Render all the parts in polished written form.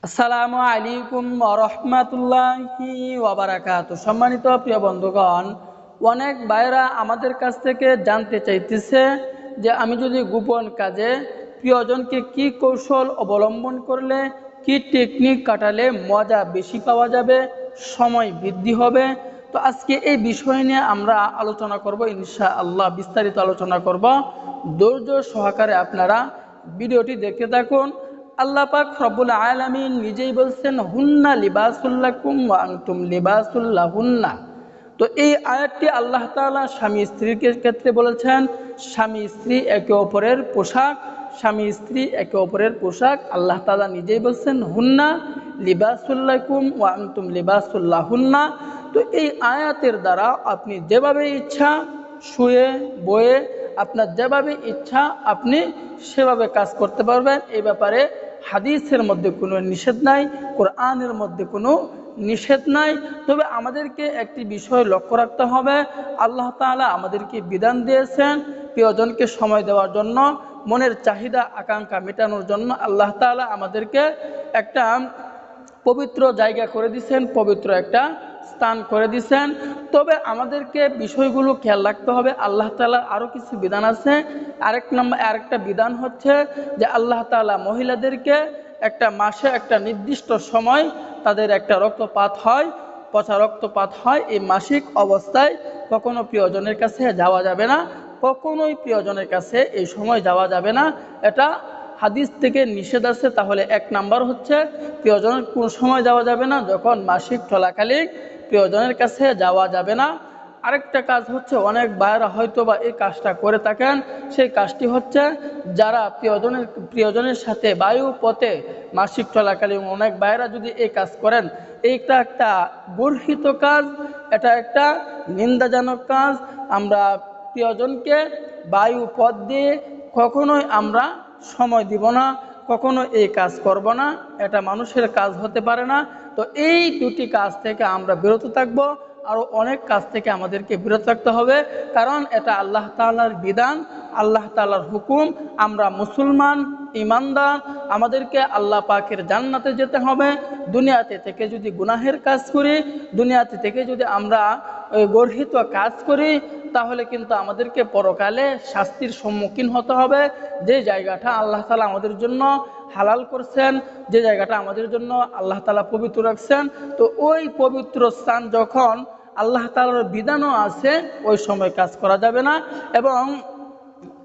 আসসালামু আলাইকুম ওয়া রাহমাতুল্লাহি ওয়া বারাকাতুহু। সম্মানিত প্রিয় বন্ধুগণ, অনেক ভাইরা আমাদের কাছ থেকে জানতে চাইতেছে যে আমি যদি গোপন কাজে প্রিয়জনকে কি কৌশল অবলম্বন করলে, কি টেকনিক কাটালে মজা বেশি পাওয়া যাবে, সময় বৃদ্ধি হবে। তো আজকে এই বিষয় নিয়ে আমরা আলোচনা করব ইনশাআল্লাহ, বিস্তারিত আলোচনা করব। ধৈর্য সহকারে আপনারা ভিডিওটি দেখতে থাকুন। আল্লাহ পাক রব্বুল আলামিন নিজেই বলছেন, হুন্না লিবাসুল লাকুম ওয়া আনতুম লিবাসুল লাহুন্না। তো এই আয়াতটি আল্লাহ তাআলা স্বামী স্ত্রীর ক্ষেত্রে বলেছেন। স্বামী স্ত্রী একে অপরের পোশাক, স্বামী স্ত্রী একে অপরের পোশাক। আল্লাহ তাআলা নিজেই বলছেন, হুন্না লিবাসুল লাকুম ওয়া আনতুম লিবাসুল লাহুন্না। তো এই আয়াতের দ্বারা আপনি যেভাবে ইচ্ছা শুয়ে বয়ে, আপনার যেভাবে ইচ্ছা আপনি সেভাবে কাজ করতে পারবেন। এই ব্যাপারে হাদিসের মধ্যে কোনো নিষেধ নাই, কোরআনের মধ্যে কোনো নিষেধ নাই। তবে আমাদেরকে একটি বিষয় লক্ষ্য রাখতে হবে, আল্লাহ তাআলা আমাদেরকে বিধান দিয়েছেন প্রিয়জনকে সময় দেওয়ার জন্য, মনের চাহিদা আকাঙ্ক্ষা মেটানোর জন্য আল্লাহ তাআলা আমাদেরকে একটা পবিত্র জায়গা করে দিয়েছেন, পবিত্র একটা স্থান করে দিয়েছেন। তবে আমাদেরকে বিষয়গুলো খেয়াল রাখতে হবে। আল্লাহ তাআলার আরও কিছু বিধান আছে। আরেকটা বিধান হচ্ছে যে আল্লাহ তাআলা মহিলাদেরকে একটা মাসে একটা নির্দিষ্ট সময় তাদের একটা রক্তপাত হয়, পচা রক্তপাত হয়। এই মাসিক অবস্থায় কখনো প্রিয়জনের কাছে যাওয়া যাবে না, কখনোই প্রিয়জনের কাছে এই সময় যাওয়া যাবে না। এটা হাদিস থেকে নিষেধ আছে। তাহলে এক নাম্বার হচ্ছে প্রিয়জনের কোন সময় যাওয়া যাবে না, যখন মাসিক চলাকালীন প্রিয়জনের কাছে যাওয়া যাবে না। আরেকটা কাজ হচ্ছে, অনেক ভাইয়েরা হয়তো বা এই কাজটা করে থাকেন, সেই কাজটি হচ্ছে যারা প্রিয়জনের সাথে বায়ু পথে মাসিক চলাকালীন অনেক ভাইয়েরা যদি এই কাজ করেন, এইটা একটা গর্হিত কাজ, এটা একটা নিন্দাজনক কাজ। আমরা প্রিয়জনকে বায়ু পথ দিয়ে কখনোই আমরা সময় দিব না, কখনো এই কাজ করব না, এটা মানুষের কাজ হতে পারে না। তো এই দুটি কাজ থেকে আমরা বিরত থাকব। আরও অনেক কাজ থেকে আমাদেরকে বিরত থাকতে হবে, কারণ এটা আল্লাহ তাআলার বিধান, আল্লাহ তাআলার হুকুম। আমরা মুসলমান ইমানদার, আমাদেরকে আল্লাহ পাকের জান্নাতে যেতে হবে। দুনিয়াতে থেকে যদি গুনাহের কাজ করি, দুনিয়াতে থেকে যদি আমরা গর্হিত কাজ করি, তাহলে কিন্তু আমাদেরকে পরকালে শাস্তির সম্মুখীন হতে হবে। যে জায়গাটা আল্লাহ তাআলা আমাদের জন্য হালাল করছেন, যে জায়গাটা আমাদের জন্য আল্লাহ তাআলা পবিত্র রাখছেন, তো ওই পবিত্র স্থান যখন আল্লাহ তাআলার বিধানও আছে, ওই সময় কাজ করা যাবে না।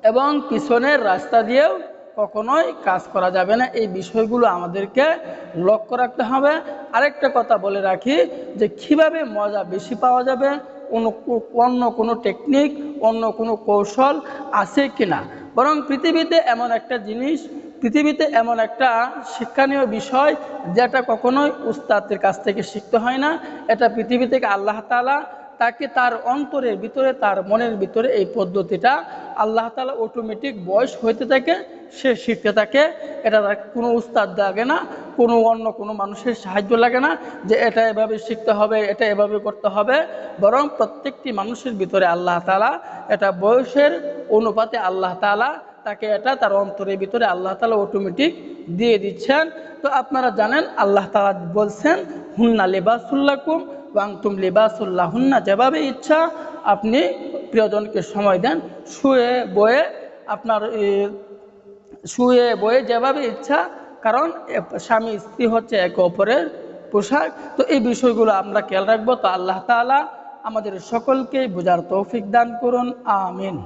এবং পিছনের রাস্তা দিয়েও কখনোই কাজ করা যাবে না। এই বিষয়গুলো আমাদেরকে লক্ষ্য রাখতে হবে। আরেকটা কথা বলে রাখি, যে কিভাবে মজা বেশি পাওয়া যাবে, অন্য কোনো টেকনিক, অন্য কোনো কৌশল আছে কিনা। বরং পৃথিবীতে এমন একটা জিনিস, পৃথিবীতে এমন একটা শিক্ষণীয় বিষয় যেটা কখনোই উস্তাদের কাছ থেকে শিখতে হয় না। এটা পৃথিবী থেকে আল্লাহ তাআলা তাকে তার অন্তরের ভিতরে, তার মনের ভিতরে এই পদ্ধতিটা আল্লাহ তাআলা অটোমেটিক বয়স হইতে থাকে, সে শিখতে থাকে। এটা কোনো উস্তাদ লাগে না, অন্য কোনো মানুষের সাহায্য লাগে না যে এটা এভাবে শিখতে হবে, এটা এভাবে করতে হবে। বরং প্রত্যেকটি মানুষের ভিতরে আল্লাহ তাআলা এটা বয়সের অনুপাতে আল্লাহ তাআলা তাকে এটা তার অন্তরের ভিতরে আল্লাহ তাআলা অটোমেটিক দিয়ে দিচ্ছেন। তো আপনারা জানেন আল্লাহ তাআলা বলছেন, হুন্না লিবাসুল লাকুম ওয়া আনতুম লিবাসুল লাহুন্না। যেভাবে ইচ্ছা আপনি প্রিয়জনকে সময় দেন, শুয়ে বয়ে যেভাবে ইচ্ছা, কারণ স্বামী স্ত্রী হচ্ছে একে অপরের পোশাক। তো এই বিষয়গুলো আমরা খেয়াল রাখবো। তো আল্লাহ তাআলা আমাদের সকলকে বোঝার তৌফিক দান করুন, আমিন।